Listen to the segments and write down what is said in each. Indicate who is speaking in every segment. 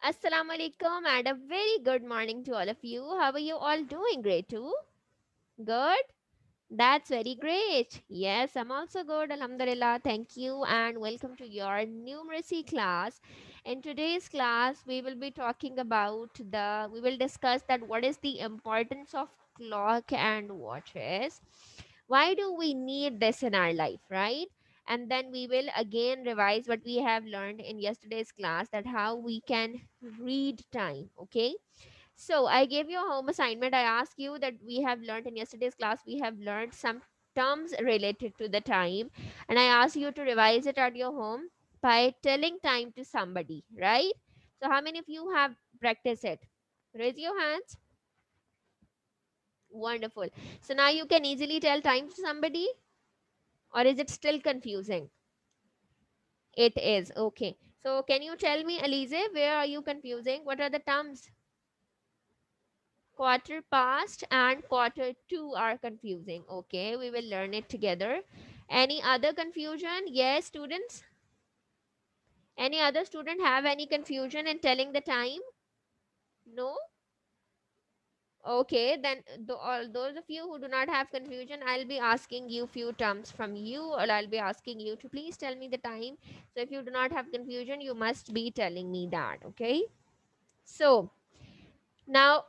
Speaker 1: Assalamu alaikum and a very good morning to all of you. How are you all doing? Great too? Good? That's very great. Yes, I'm also good. Alhamdulillah. Thank you and welcome to your numeracy class. In today's class, we will discuss that what is the importance of clock and watches. Why do we need this in our life, right? And then we will again revise what we have learned in yesterday's class, that how we can read time, okay? So I gave you a home assignment. I asked you that we have learned in yesterday's class, we have learned some terms related to the time, and I asked you to revise it at your home by telling time to somebody, right? So how many of you have practiced it? Raise your hands. Wonderful. So now you can easily tell time to somebody, or is it still confusing? It is. Okay. So can you tell me, Alize, where are you confusing? What are the terms? Quarter past and quarter to are confusing. Okay, we will learn it together. Any other confusion? Yes, students. Any other student have any confusion in telling the time? No? Okay, then all those of you who do not have confusion, I'll be asking you few terms from you, or I'll be asking you to please tell me the time. So if you do not have confusion, you must be telling me that. Okay. So now,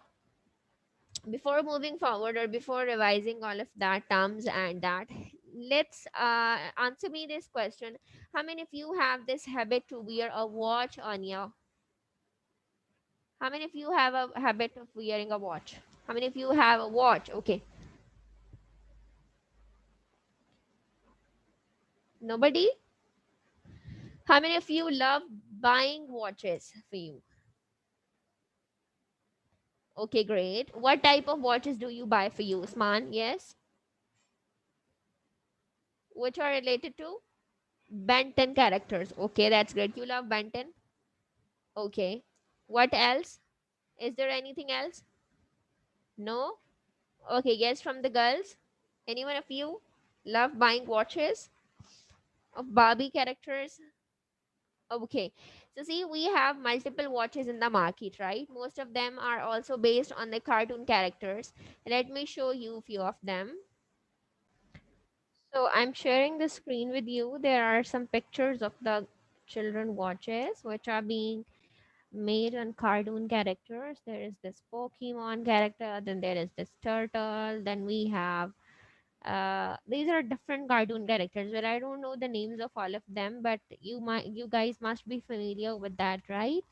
Speaker 1: before moving forward or before revising all of that terms and that, let's answer me this question. How many of you have this habit to wear a watch on your, how many of you have a habit of wearing a watch? How many of you have a watch? Okay, nobody. How many of you love buying watches for you? Okay, great. What type of watches do you buy for you, Usman? Yes. Which are related to Benton characters? Okay, that's great. You love Benton. Okay. What else? Is there anything else? No? Okay, yes, from the girls. Anyone of you love buying watches of Barbie characters? Okay. So see, we have multiple watches in the market, right? Most of them are also based on the cartoon characters. Let me show you a few of them. So I'm sharing the screen with you. There are some pictures of the children watches which are being made on cartoon characters. There is this Pokemon character, then there is this turtle, then we have these are different cartoon characters. Well, I don't know the names of all of them, but you guys must be familiar with that, right?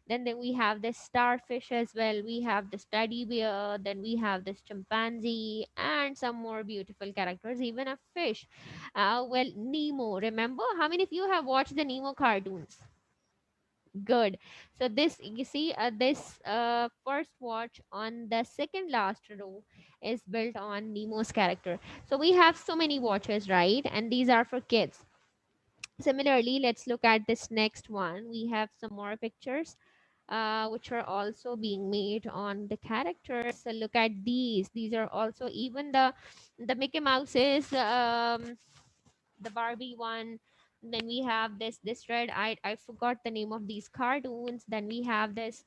Speaker 1: Then we have this starfish as well. We have this teddy bear. Then we have this chimpanzee and some more beautiful characters, even a fish. Well, Nemo. Remember, how many of you have watched the Nemo cartoons? Good. So this, you see, this first watch on the second last row is built on Nemo's character. So we have so many watches, right? And these are for kids. Similarly, let's look at this next one. We have some more pictures which are also being made on the characters. So look at these. These are also even the Mickey Mouses, the Barbie one. Then we have this red. I forgot the name of these cartoons. Then we have this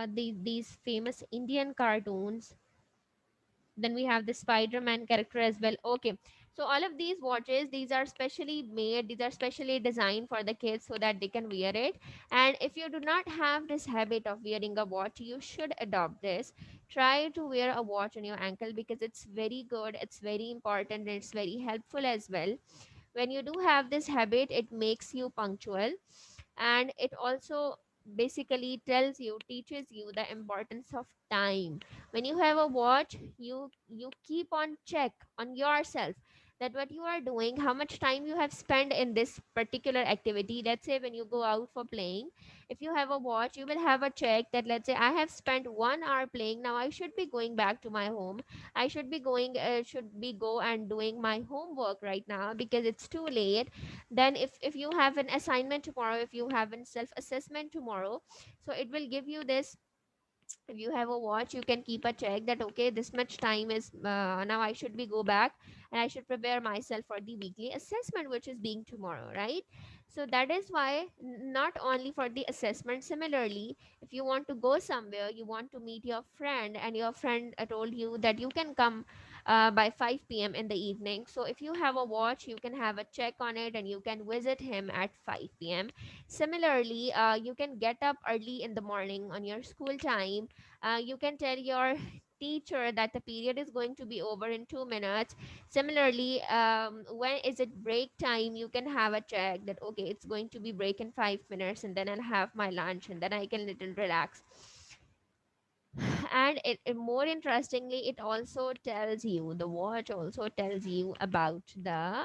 Speaker 1: these famous Indian cartoons. Then we have the Spider-Man character as well. Okay, so all of these watches, these are specially made, these are specially designed for the kids so that they can wear it. And if you do not have this habit of wearing a watch, you should adopt this. Try to wear a watch on your ankle because it's very good, it's very important, and it's very helpful as well. When you do have this habit, it makes you punctual, and it also basically tells you, teaches you the importance of time. When you have a watch, you keep on check on yourself that what you are doing, how much time you have spent in this particular activity. Let's say when you go out for playing, if you have a watch, you will have a check that, let's say, I have spent 1 hour playing, now I should be going back to my home. I should be going should be go and doing my homework right now because it's too late. Then if you have an assignment tomorrow, if you have a self assessment tomorrow, so it will give you this. If you have a watch, you can keep a check that okay, this much time is now I should be go back and I should prepare myself for the weekly assessment which is being tomorrow, right? So that is why, not only for the assessment, similarly, if you want to go somewhere, you want to meet your friend, and your friend told you that you can come by 5 p.m. in the evening. So if you have a watch, you can have a check on it and you can visit him at 5 p.m. Similarly, you can get up early in the morning on your school time. You can tell your teacher that the period is going to be over in 2 minutes. Similarly, when is it break time, you can have a check that okay, it's going to be break in 5 minutes, and then I'll have my lunch, and then I can little relax. And more interestingly, it also tells you, the watch also tells you about the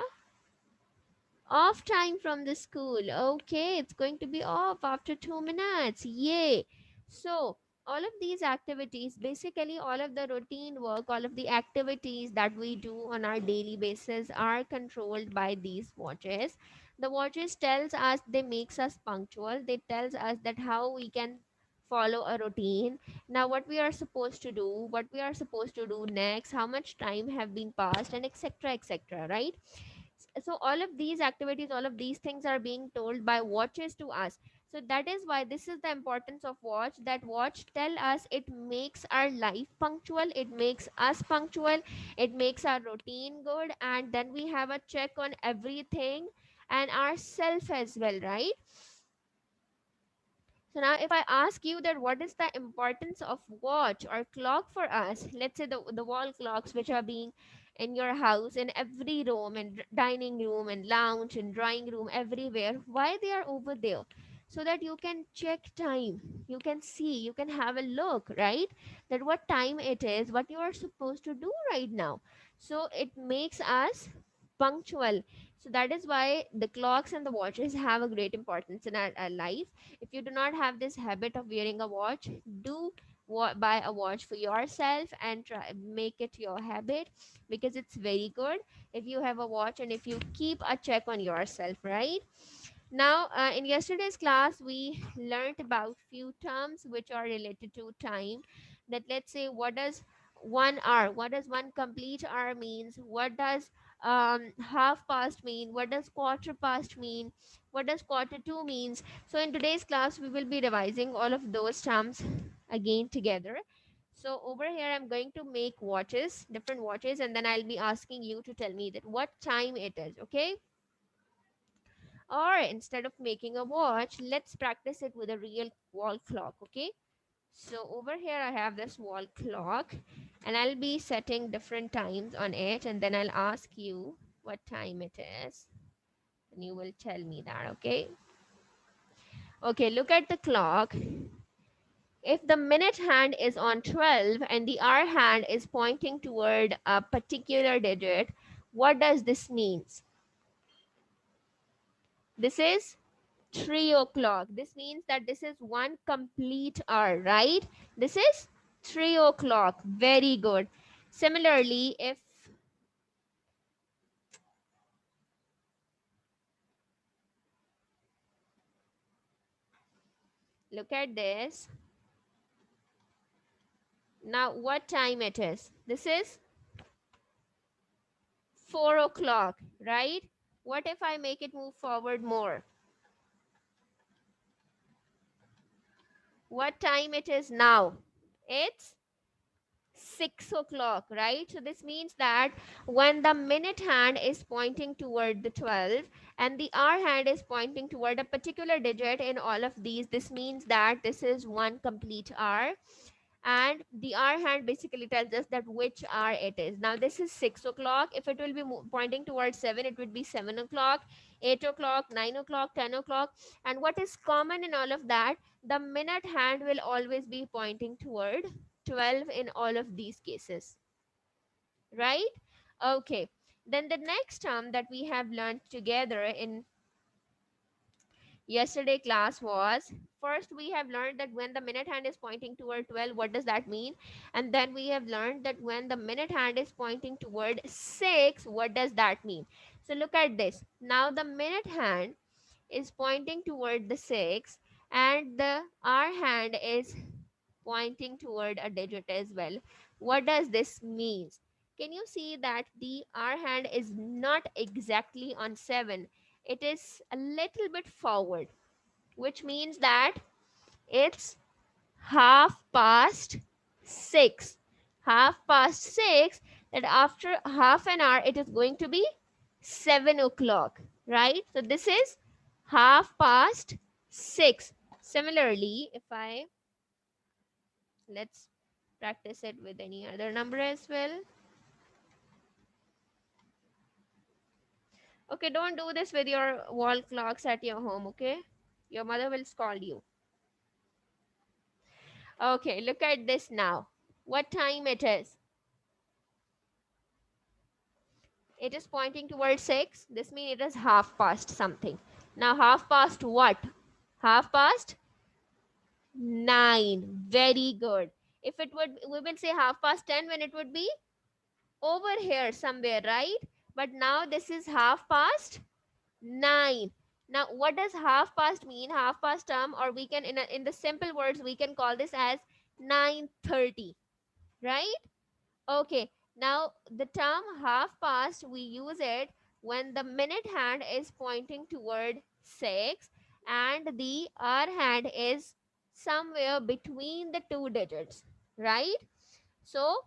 Speaker 1: off time from the school. Okay, it's going to be off after 2 minutes. Yay. So, all of these activities, basically, all of the routine work, all of the activities that we do on our daily basis are controlled by these watches. The watches tells us, they makes us punctual. They tells us that how we can follow a routine. Now, what we are supposed to do, what we are supposed to do next, how much time have been passed, and etc. etc. Right? So all of these activities, all of these things are being told by watches to us. So that is why this is the importance of watch, that watch tell us, it makes our life punctual, it makes us punctual, it makes our routine good, and then we have a check on everything and ourself as well, right? So now if I ask you that what is the importance of watch or clock for us, let's say the wall clocks which are being in your house, in every room, in dining room and lounge and drawing room, everywhere, why they are over there? So that you can check time, you can see, you can have a look, right? That what time it is, what you are supposed to do right now. So it makes us punctual. So that is why the clocks and the watches have a great importance in our life. If you do not have this habit of wearing a watch, do buy a watch for yourself and try make it your habit, because it's very good if you have a watch and if you keep a check on yourself, right? Now, in yesterday's class, we learned about few terms which are related to time. That, let's say, what does 1 hour, what does one complete hour means? What does half past mean? What does quarter past mean? What does quarter to means? So in today's class, we will be revising all of those terms again together. So over here, I'm going to make watches, different watches, and then I'll be asking you to tell me that what time it is. Okay? Or instead of making a watch, let's practice it with a real wall clock, okay? So over here I have this wall clock, and I'll be setting different times on it, and then I'll ask you what time it is, and you will tell me that, okay? Okay, look at the clock. If the minute hand is on 12 and the hour hand is pointing toward a particular digit, what does this mean? This is 3 o'clock. This means that this is one complete hour, right? This is 3 o'clock. Very good. Similarly, if look at this, now what time it is? This is 4 o'clock, right? What if I make it move forward more? What time it is now? It's 6 o'clock, right? So this means that when the minute hand is pointing toward the 12 and the hour hand is pointing toward a particular digit in all of these, this means that this is one complete hour. And the hour hand basically tells us that which hour it is. Now this is 6 o'clock. If it will be pointing towards 7, it would be 7 o'clock, 8 o'clock, 9 o'clock, 10 o'clock. And what is common in all of that, the minute hand will always be pointing toward 12 in all of these cases, right? Okay, then the next term that we have learned together in yesterday class was, first we have learned that when the minute hand is pointing toward 12, what does that mean? And then we have learned that when the minute hand is pointing toward 6, what does that mean? So look at this. Now the minute hand is pointing toward the 6 and the hour hand is pointing toward a digit as well. What does this mean? Can you see that the hour hand is not exactly on 7? it is a little bit forward, which means that it's 6:30. 6:30, that after half an hour it is going to be 7 o'clock, right? So this is 6:30. Similarly, if I, let's practice it with any other number as well. Okay, don't do this with your wall clocks at your home, okay? Your mother will scold you. Okay, look at this now. What time it is? It is pointing towards 6. This means it is half past something. Now, half past what? Half past 9. Very good. If it would, we will say half past 10 when it would be over here somewhere, right? But now this is half past 9. Now, what does half past mean? Half past term, or we can, in the simple words, we can call this as 9:30, right? Okay, now the term half past, we use it when the minute hand is pointing toward 6 and the hour hand is somewhere between the two digits, right? So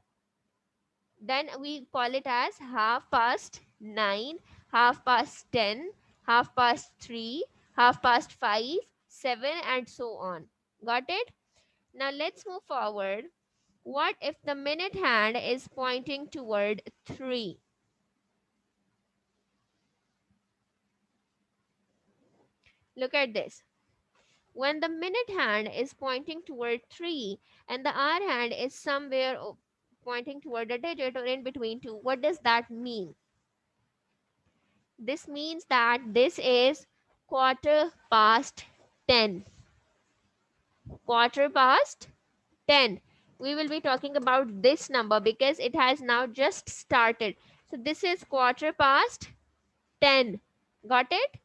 Speaker 1: then we call it as half past 9, half past 10, half past 3, half past 5, 7, and so on. Got it? Now let's move forward. What if the minute hand is pointing toward 3? Look at this. When the minute hand is pointing toward 3 and the hour hand is somewhere pointing toward a digit or in between two, what does that mean? This means that this is quarter past 10. Quarter past 10. We will be talking about this number because it has now just started. So this is quarter past 10. Got it?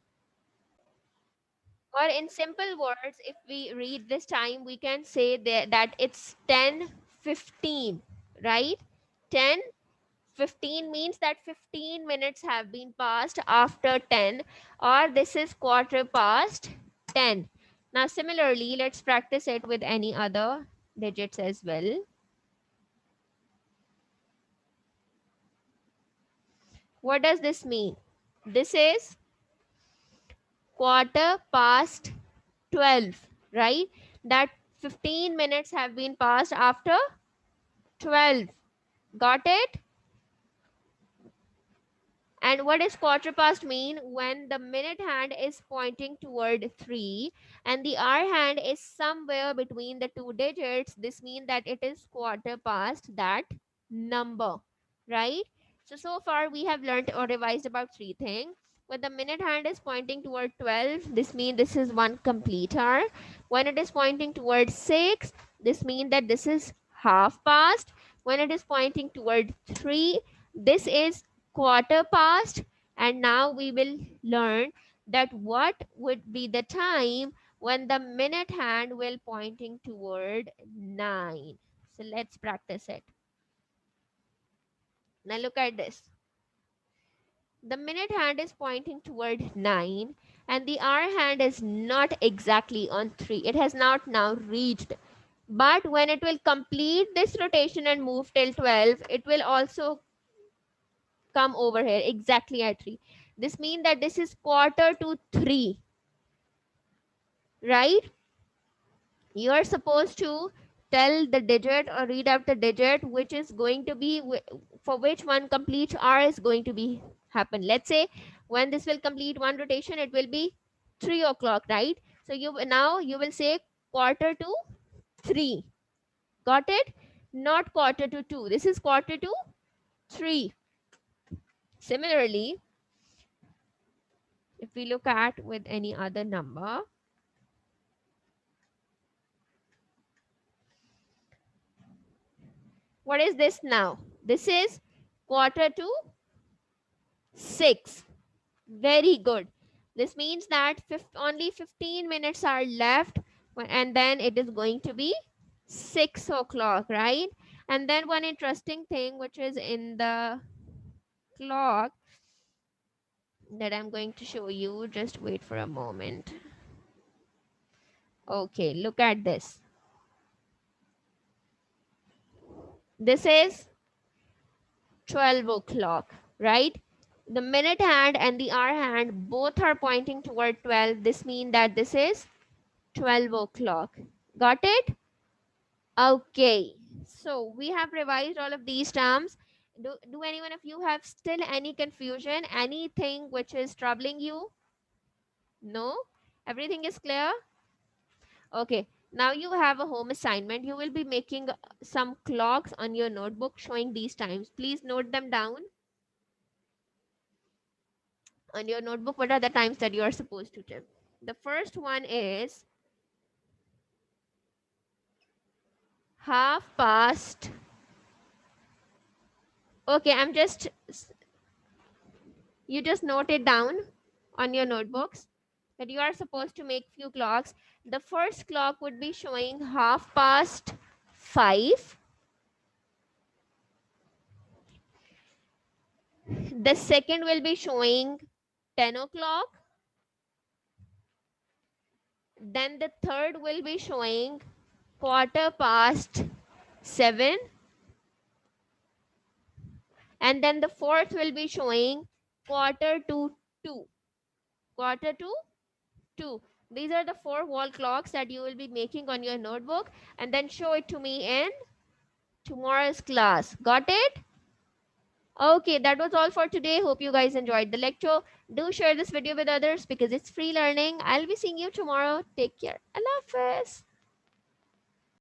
Speaker 1: Or in simple words, if we read this time, we can say that it's 10:15, right? 10:15 means that 15 minutes have been passed after 10, or this is quarter past 10. Now, similarly, let's practice it with any other digits as well. What does this mean? This is quarter past 12, right? That 15 minutes have been passed after 12. Got it? And what does quarter past mean? When the minute hand is pointing toward 3 and the hour hand is somewhere between the two digits, this means that it is quarter past that number, right? So far we have learned or revised about three things. When the minute hand is pointing toward 12, this means this is one complete hour. When it is pointing toward 6, this means that this is half past. When it is pointing toward 3, this is quarter past. And now we will learn that what would be the time when the minute hand will pointing toward 9. So let's practice it. Now look at this. The minute hand is pointing toward 9 and the hour hand is not exactly on 3. It has not now reached. But when it will complete this rotation and move till 12, it will also come over here exactly at 3. This means that this is quarter to 3, right? You are supposed to tell the digit or read out the digit which is going to be for which one complete hour is going to be happen. Let's say when this will complete one rotation, it will be 3 o'clock, right? So you will say quarter to 3. Got it? Not quarter to 2. This is quarter to 3. Similarly, if we look at with any other number, what is this now? This is quarter to 6. Very good. This means that only 15 minutes are left and then it is going to be 6 o'clock, right? And then one interesting thing which is in the clock, that I'm going to show you. Just wait for a moment. Okay, look at this. This is 12 o'clock, right? The minute hand and the hour hand both are pointing toward 12. This means that this is 12 o'clock. Got it? Okay. So we have revised all of these terms. Do anyone of you have still any confusion? Anything which is troubling you? No? Everything is clear? Okay. Now you have a home assignment. You will be making some clocks on your notebook showing these times. Please note them down on your notebook. What are the times that you are supposed to tip? The first one is 1/2 past. Okay, you just note it down on your notebooks that you are supposed to make few clocks. The first clock would be showing 5:30. The second will be showing 10 o'clock. Then the third will be showing 7:15. And then the fourth will be showing 1:45. Quarter to 2. These are the 4 wall clocks that you will be making on your notebook, and then show it to me in tomorrow's class. Got it? Okay, that was all for today. Hope you guys enjoyed the lecture. Do share this video with others because it's free learning. I'll be seeing you tomorrow. Take care. Allah Hafiz.